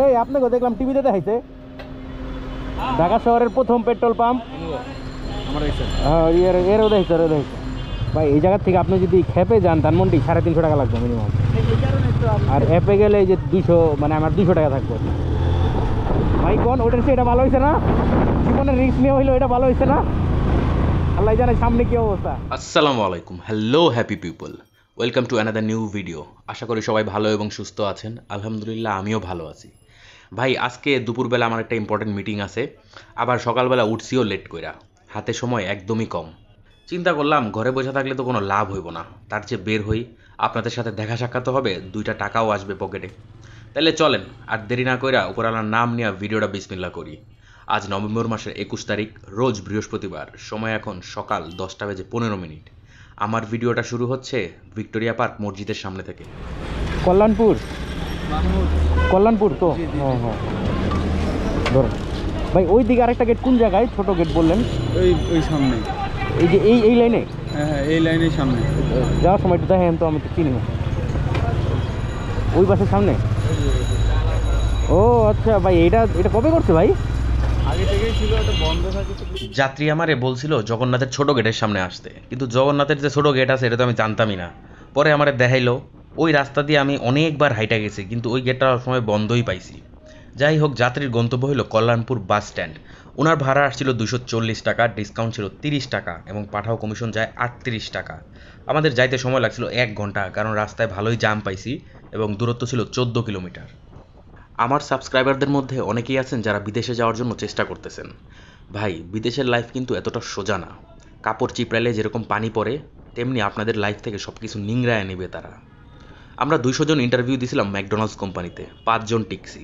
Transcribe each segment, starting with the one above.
এই আপনাকে দেখলাম টিভিতে দেখাইছে ঢাকা শহরের প্রথম পেট্রোল পাম্প। হ্যাঁ এরও দেখাইছে ভাই। এই জায়গা থেকে আপনি যদি খেপে যান ধানমন্ডি 350 টাকা লাগবে মিনিমাম। আর অ্যাপে গেলে এই যে 200, মানে আমার 200 টাকা থাকবে। ভাই কোন ওটার চেয়ে এটা ভালো হয়েছে না? জীবনের রিস্ক নিয়ে হইলো এটা ভালো হয়েছে না? আল্লাহ জানে সামনে কি অবস্থা। আসসালামু আলাইকুম, hello happy people, welcome to another new video. আশা করি সবাই ভালো এবং সুস্থ আছেন। আলহামদুলিল্লাহ আমিও ভালো আছি। ভাই আজকে দুপুরবেলা আমার একটা ইম্পর্টেন্ট মিটিং আছে, আবার সকালবেলা উঠছিও লেট কইরা, হাতে সময় একদমই কম। চিন্তা করলাম ঘরে বসে থাকলে তো কোনো লাভ হইব না, তার চেয়ে বের হই, আপনাদের সাথে দেখা সাক্ষাৎ হবে, 2টা টাকাও আসবে পকেটে। তাহলে চলেন আর দেরি না কইরা উপরওয়ালার নাম নিয়ে ভিডিওটা বিসমিল্লাহ করি। আজ নভেম্বর মাসের 21 তারিখ, রোজ বৃহস্পতিবার, সময় এখন সকাল 10:15। আমার ভিডিওটা শুরু হচ্ছে ভিক্টোরিয়া পার্ক মসজিদের সামনে থেকে। কল্যাণপুর তো হ্যাঁ হ্যাঁ ধরুন ভাই। ওই দিকে আরেকটা গেট কোন জায়গায়? ছোট গেট বললেন ওই সামনে, এই যে এই লাইনে? হ্যাঁ হ্যাঁ এই লাইনের সামনে যাওয়ার সময় একটু দেখেন তো, আমি তো চিনি না। ওই বাসের সামনে? ও আচ্ছা ভাই, এটা কবে করছে ভাই? আগে থেকেই ছিল, এটা বন্ধ থাকে। যাত্রী আমারে বলছিল জগন্নাথের ছোট গেটের সামনে আসতে, কিন্তু জগন্নাথের যে ছোট গেট আছে এটা তো আমি জানতামই না। পরে আমারে দেখাইলো, ওই রাস্তা দিয়ে আমি অনেকবার হাইটা গেছি, কিন্তু ওই গেটটা সময় বন্ধই পাইছি। যাই হোক, যাত্রীর গন্তব্য হলো কল্যাণপুর বাস স্ট্যান্ড। ওনার ভাড়া আসছিল 240 টাকা, ডিসকাউন্ট ছিল 30 টাকা এবং পাঠাও কমিশন যায় 38 টাকা। আমাদের যাইতে সময় লাগছিল 1 ঘন্টা, কারণ রাস্তায় ভালোই জাম পাইছি এবং দূরত্ব ছিল 14 কিলোমিটার। আমার সাবস্ক্রাইবারদের মধ্যে অনেকেই আছেন যারা বিদেশে যাওয়ার জন্য চেষ্টা করতেছেন। ভাই বিদেশের লাইফ কিন্তু এতটা সোজা না। কাপড় চিপড়ালে যেরকম পানি পড়ে, তেমনি আপনাদের লাইফ থেকে সব কিছু নিংড়ায় নেবে তারা। আমরা 200 জন ইন্টারভিউ দিয়েছিলাম ম্যাকডোনাল্ডস কোম্পানিতে, 5 জন টিকছি।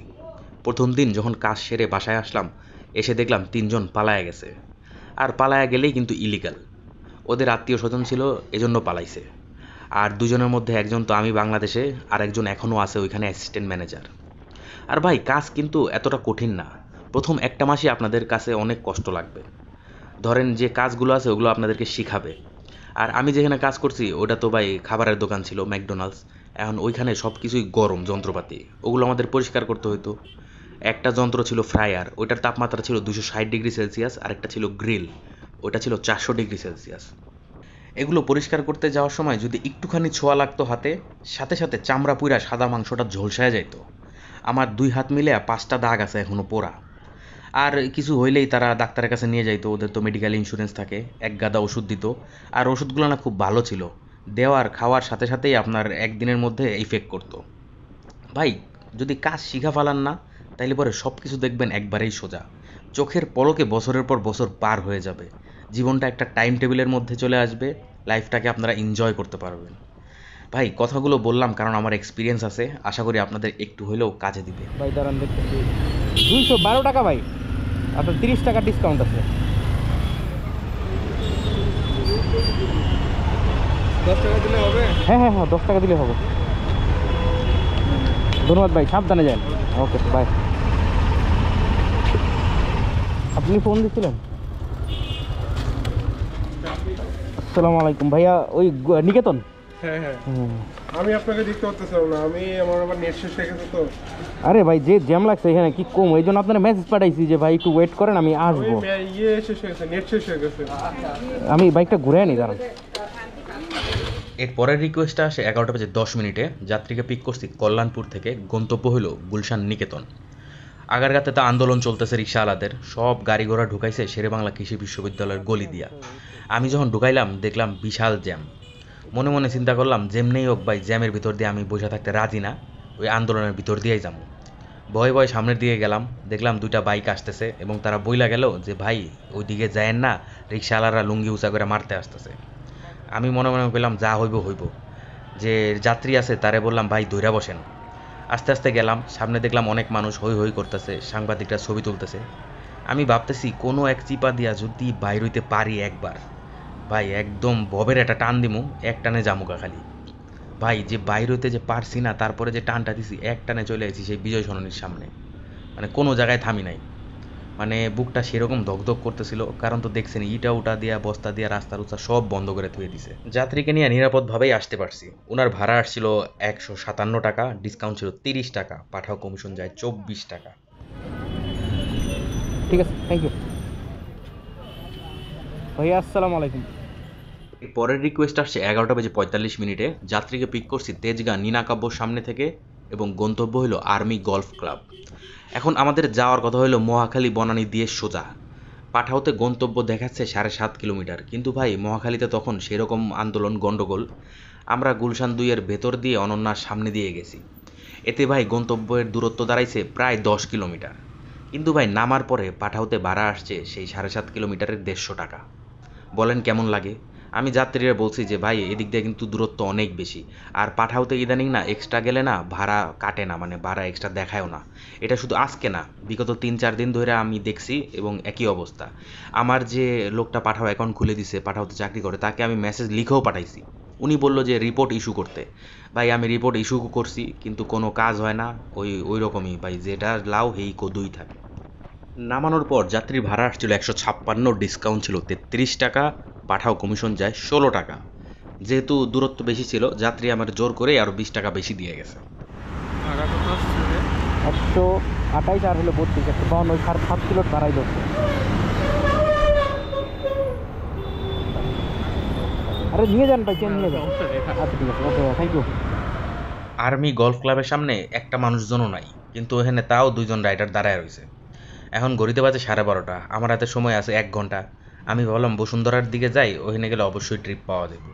প্রথম দিন যখন কাজ সেরে বাসায় আসলাম, এসে দেখলাম 3 জন পালায়া গেছে। আর পালায়া গেলেই কিন্তু ইলিগাল। ওদের আত্মীয় স্বজন ছিল, এজন্য পালাইছে। আর 2 জনের মধ্যে একজন তো আমি বাংলাদেশে, আর একজন এখনও আছে ওইখানে অ্যাসিস্ট্যান্ট ম্যানেজার। আর ভাই কাজ কিন্তু এতটা কঠিন না। প্রথম একটা মাসই আপনাদের কাছে অনেক কষ্ট লাগবে। ধরেন যে কাজগুলো আছে ওগুলো আপনাদেরকে শিখাবে। আর আমি যেখানে কাজ করছি ওটা তো ভাই খাবারের দোকান ছিল, ম্যাকডোনাল্ডস। এখন ওইখানে সব কিছুই গরম যন্ত্রপাতি, ওগুলো আমাদের পরিষ্কার করতে হতো। একটা যন্ত্র ছিল ফ্রায়ার, ওইটার তাপমাত্রা ছিল 260°C, আর একটা ছিল গ্রিল, ওটা ছিল 400°C। এগুলো পরিষ্কার করতে যাওয়ার সময় যদি একটুখানি ছোঁয়া লাগতো হাতে, সাথে সাথে চামড়া পুইরা সাদা মাংসটা ঝলসায় যাইতো। আমার 2 হাত মিলে 5টা দাগ আছে এখনও পোড়া। আর কিছু হইলেই তারা ডাক্তারের কাছে নিয়ে যাইতো, ওদের তো মেডিকেল ইন্স্যুরেন্স থাকে, এক গাদা ওষুধ দিত। আর ওষুধগুলো না খুব ভালো ছিল, দেওয়ার খাওয়ার সাথে সাথেই আপনার একদিনের মধ্যে ইফেক্ট করতো। ভাই যদি কাজ শিখা ফেলান না, তাইলে পরে সব কিছু দেখবেন একবারেই সোজা। চোখের পলকে বছরের পর বছর পার হয়ে যাবে, জীবনটা একটা টাইম টেবিলের মধ্যে চলে আসবে, লাইফটাকে আপনারা এনজয় করতে পারবেন। ভাই কথাগুলো বললাম কারণ আমার এক্সপিরিয়েন্স আছে, আশা করি আপনাদের একটু হলেও কাজে দিবে। ভাই দাঁড়ান দেখতেছি 212 টাকা ভাই, আপনার 30 টাকা ডিসকাউন্ট আছে। 10 টাকা দিলে হবে? হ্যাঁ হ্যাঁ হ্যাঁ 10 টাকা দিলে হবে। ধন্যবাদ ভাই, সাবধানে যান। Okay bye. আপনি ফোন দিচ্ছিলেন? আসসালামু আলাইকুম ভাইয়া, ওই নিকেতন? হ্যাঁ হ্যাঁ আমি আপনাকে দেখতে পাচ্ছিলাম না, আমার আবার নেট শেষ হয়ে গেছে তো। আরে ভাই যে জ্যাম লাগছে এখানে কি কম, এই জন্য আপনার মেসেজ পাঠাইছি যে ভাই একটু ওয়েট করেন, আমি আসবো। শেষ হয়ে গেছে, নেট শেষ হয়ে গেছে। আমি বাইকটা ঘুরে আনি দাঁড়ান। এর পরের রিকোয়েস্টটা আসে 11:10। যাত্রীকে পিক করছি কল্যাণপুর থেকে, গন্তব্য হলো গুলশান নিকেতন। আগারগাতে তা আন্দোলন চলতেছে রিক্সাওয়ালাদের, সব গাড়ি ঘোড়া ঢুকাইছে শেরেবাংলা কৃষি বিশ্ববিদ্যালয়ের গলি দিয়া। আমি যখন ঢুকাইলাম দেখলাম বিশাল জ্যাম। মনে মনে চিন্তা করলাম যেমনেই হোক ভাই, জ্যামের ভিতর দিয়ে আমি বসে থাকতে রাজি না, ওই আন্দোলনের ভিতর দিয়েই যাবো। ভয়ে ভয়ে সামনের দিকে গেলাম, দেখলাম 2টা বাইক আসতেছে এবং তারা বইলা গেল যে ভাই ওইদিকে যায়েন না, রিক্সাওয়ালারা লুঙ্গি উঁচা করে মারতে আসতেছে। আমি মনে মনে পেলাম যা হইব হইব। যে যাত্রী আছে তারে বললাম ভাই ধইরা বসেন। আস্তে আস্তে গেলাম, সামনে দেখলাম অনেক মানুষ হই হই করতেছে, সাংবাদিকরা ছবি তুলতেছে। আমি ভাবতেছি কোনো এক চিপা দিয়া যদি বাইর হইতে পারি একবার, ভাই একদম ববের একটা টান দিমু, এক টানে জামুকা খালি। ভাই যে বাইর হইতে যে পারছি না, তারপরে যে টানটা দিছি, এক টানে চলে আসি সেই বিজয় সরণির সামনে, মানে কোনো জায়গায় থামি নাই। মানে বুকটা সেরকম দগদগ করতেছিল, কারণ তো দেখছেন ইটা উটা দিয়া বস্তা দিয়া রাস্তার উচ্চা সব বন্ধ করে থুয়ে দিছে। যাত্রীকে নিয়ে নিরাপদভাবেই আসতে পারছি। ওনার ভাড়া আসছিল 157 টাকা, ডিসকাউন্ট ছিল 30 টাকা, পাঠাও কমিশন যায় 24 টাকা। ঠিক আছে, থ্যাংক ইউ ভাইয়া, আসসালামু আলাইকুম। এর পরের রিকোয়েস্ট আসছে 11:45 যাত্রীকে পিক করছি তেজগাঁ নীনাকাব্যর সামনে থেকে এবং গন্তব্য হলো আর্মি গলফ ক্লাব। এখন আমাদের যাওয়ার কথা হলো মহাখালী বনানী দিয়ে সোজা। পাঠাওতে গন্তব্য দেখাচ্ছে 7.5 কিলোমিটার, কিন্তু ভাই মহাখালীতে তখন সেরকম আন্দোলন গন্ডগোল, আমরা গুলশান 2 এর ভেতর দিয়ে অনন্যার সামনে দিয়ে গেছি। এতে ভাই গন্তব্যের দূরত্ব দাঁড়াইছে প্রায় 10 কিলোমিটার, কিন্তু ভাই নামার পরে পাঠাওতে ভাড়া আসছে সেই 7.5 কিলোমিটারের 150 টাকা। বলেন কেমন লাগে? আমি যাত্রীরা বলছি যে ভাই এদিক দিয়ে কিন্তু দূরত্ব অনেক বেশি, আর পাঠাওতে ইদানিং না এক্সট্রা গেলে না ভাড়া কাটে না, মানে ভাড়া এক্সট্রা দেখায়ও না। এটা শুধু আজকে না, বিগত 3-4 দিন ধরে আমি দেখছি এবং একই অবস্থা। আমার যে লোকটা পাঠাও অ্যাকাউন্ট খুলে দিছে, পাঠাওতে চাকরি করে, তাকে আমি মেসেজ লিখেও পাঠাইছি। উনি বলল যে রিপোর্ট ইস্যু করতে। ভাই আমি রিপোর্ট ইস্যু করছি, কিন্তু কোনো কাজ হয় না। ওই রকমই ভাই, যেটা লাও হেই কদুই থাকে। নামানোর পর যাত্রীর ভাড়া আসছিল 156, ডিসকাউন্ট ছিল 33 টাকা, পাঠাও কমিশন যায় 16 টাকা। যেহেতু দূরত্ব বেশি ছিল, যাত্রী আমার জোর করে আরও 20 টাকা বেশি দিয়ে গেছে। 128 আর হলো 32, 152, 7.5 কিলো ভাড়াই ধরছে। আরে নিয়ে যান ভাই, চেন নিয়ে যান। আচ্ছা ঠিক আছে, okay thank you. Army golf ক্লাবের সামনে একটা মানুষজনও নাই, কিন্তু এখানে তাও 2জন রাইডার দাঁড়ায় রয়েছে। এখন ঘড়িতে বাজে 12:30, আমার হাতে সময় আছে 1 ঘন্টা। আমি ভাবলাম বসুন্ধরার দিকে যাই, ওখানে গেলে অবশ্যই ট্রিপ পাওয়া যাবে।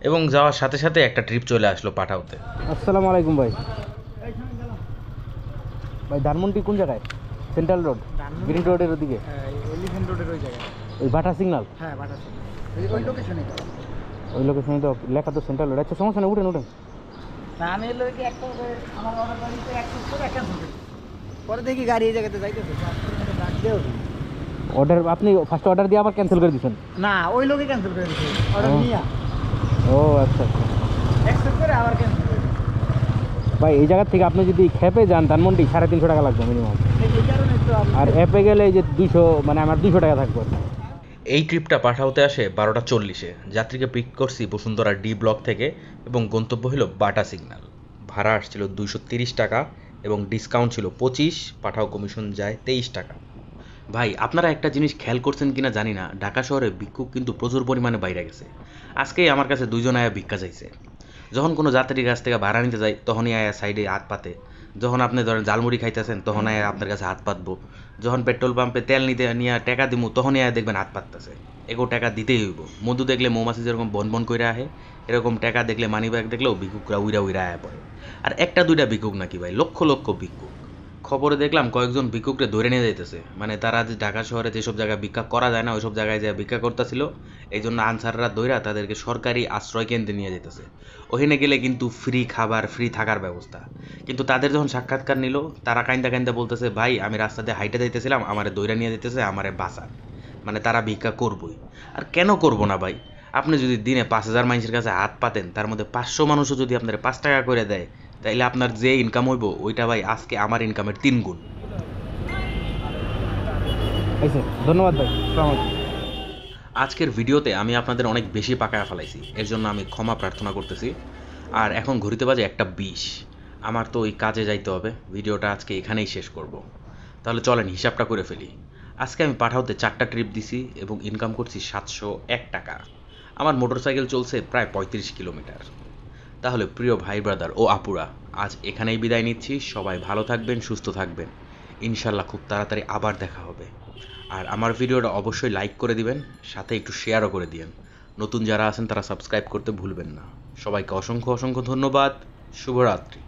এবং যাওয়ার সাথে সাথে একটা ট্রিপ চলে আসলো পাঠাওতে। আসসালামু আলাইকুম ভাই। ভাই ধানমন্ডি কোন জায়গায়? সেন্ট্রাল রোড, গ্রিন রোডের ওদিকে, এলিফ্যান্ট রোডের ওই জায়গায়। ওই বাটা সিগন্যাল। হ্যাঁ, বাটা সিগন্যাল। ওই লোকেশনে। ওই লোকেশনে তো লেখা তো সেন্ট্রাল রোড। আচ্ছা সমস্যা নেই, উঠেন। না আমি এলো কি একটা আমার অর্ডার বাড়িতে অ্যাক্সেস করে ক্যান্সেল করি। পরে দেখি গাড়ি এই জায়গাতে যাইতেছে, ডাক দেও। অর্ডার আপনি ফার্স্ট অর্ডার দিয়ে আবার ক্যান্সেল করে দিয়েছেন? না, ওই লোকে ক্যান্সেল করে দিয়েছে অর্ডার নিয়া। ও আচ্ছা আচ্ছা। অ্যাক্সেস করে আবার ক্যান্সেল করে দিয়েছে। ভাই এই জায়গা থেকে আপনি যদি খেপে যান ধানমন্ডি 350 টাকা লাগবে মিনিমাম। এই কারণে তো আর অ্যাপে গেলে এই যে 200, মানে আমার 200 টাকা থাকবে। এই ট্রিপটা পাঠাওতে আসে 12:40। যাত্রীকে পিক করছি বসুন্ধরা ডি ব্লক থেকে এবং গন্তব্য হলো বাটা সিগন্যাল। ভাড়া আসছিল 230 টাকা এবং ডিসকাউন্ট ছিল 25, পাঠাও কমিশন যায় 23 টাকা। ভাই আপনারা একটা জিনিস খেয়াল করছেন কিনা জানি না, ঢাকা শহরে ভিক্ষুক কিন্তু প্রচুর পরিমাণে বাইরে গেছে। আজকেই আমার কাছে 2জন আয়া ভিক্ষা চাইছে। যখন কোনো যাত্রীর কাছ থেকে ভাড়া নিতে যাই, তখনই আয়া সাইডে হাত পাতে। যখন আপনি ধরেন জালমুড়ি খাইতেছেন, তখন আয়া আপনার কাছে হাত পাতবো। যখন পেট্রোল পাম্পে তেল নিতে নিয়ে টাকা দিব, তখনই আয়া দেখবেন হাত পাততেছে। এগো টাকা দিতেই হইব। মধু দেখলে মৌমাছি যেরকম বন বন করে আহে, এরকম টাকা দেখলে মানি ব্যাগ দেখলেও ভিক্ষুকরা উইরা উইরা আয়া পড়ে। আর একটা দুইটা ভিক্ষুক নাকি ভাই, লক্ষ লক্ষ ভিক্ষুক। খবরে দেখলাম কয়েকজন ভিক্ষুকরে ধরে নিয়ে যাইতেছে, মানে তারা যে ঢাকা শহরে যেসব জায়গায় ভিক্ষা করা যায় না ওইসব জায়গায় যে ভিক্ষা করতেছিল, এই জন্য আনসাররা ধইরা তাদেরকে সরকারি আশ্রয় কেন্দ্রে নিয়ে যেতেছে। ওখানে গেলে কিন্তু ফ্রি খাবার, ফ্রি থাকার ব্যবস্থা। কিন্তু তাদের যখন সাক্ষাৎকার নিল, তারা কাইন্দা কাইন্দা বলতেছে, ভাই আমি রাস্তা দিয়ে হাইটে যাইতেছিলাম, আমারে ধইরা নিয়ে যেতেছে, আমারে বাঁচান। মানে তারা ভিক্ষা করবই। আর কেন করবো না ভাই? আপনি যদি দিনে 5000 মানুষের কাছে হাত পাতেন, তার মধ্যে 500 মানুষও যদি আপনার 5 টাকা করে দেয়, তাইলে আপনার যে ইনকাম হইব ওইটা ভাই আজকে আমার ইনকামের 3 গুণ। ধন্যবাদ ভাই, আসসালামু আলাইকুম। আজকের ভিডিওতে আমি আপনাদের অনেক বেশি পাকায়া ফেলাইছি, এর জন্য আমি ক্ষমা প্রার্থনা করতেছি। আর এখন ঘড়িতে বাজে 1:20, আমার তো ওই কাজে যাইতে হবে। ভিডিওটা আজকে এখানেই শেষ করব। তাহলে চলেন হিসাবটা করে ফেলি। আজকে আমি পাঠাওতে 4টা ট্রিপ দিছি এবং ইনকাম করছি 701 টাকা। আমার মোটরসাইকেল চলছে প্রায় 35 কিলোমিটার। তাহলে প্রিয় ভাই ব্রাদার ও আপুরা, আজ এখানেই বিদায় নিচ্ছি। সবাই ভালো থাকবেন, সুস্থ থাকবেন। ইনশাল্লাহ খুব তাড়াতাড়ি আবার দেখা হবে। আর আমার ভিডিওটা অবশ্যই লাইক করে দিবেন, সাথে একটু শেয়ারও করে দিবেন। নতুন যারা আছেন তারা সাবস্ক্রাইব করতে ভুলবেন না। সবাইকে অসংখ্য অসংখ্য ধন্যবাদ। শুভরাত্রি।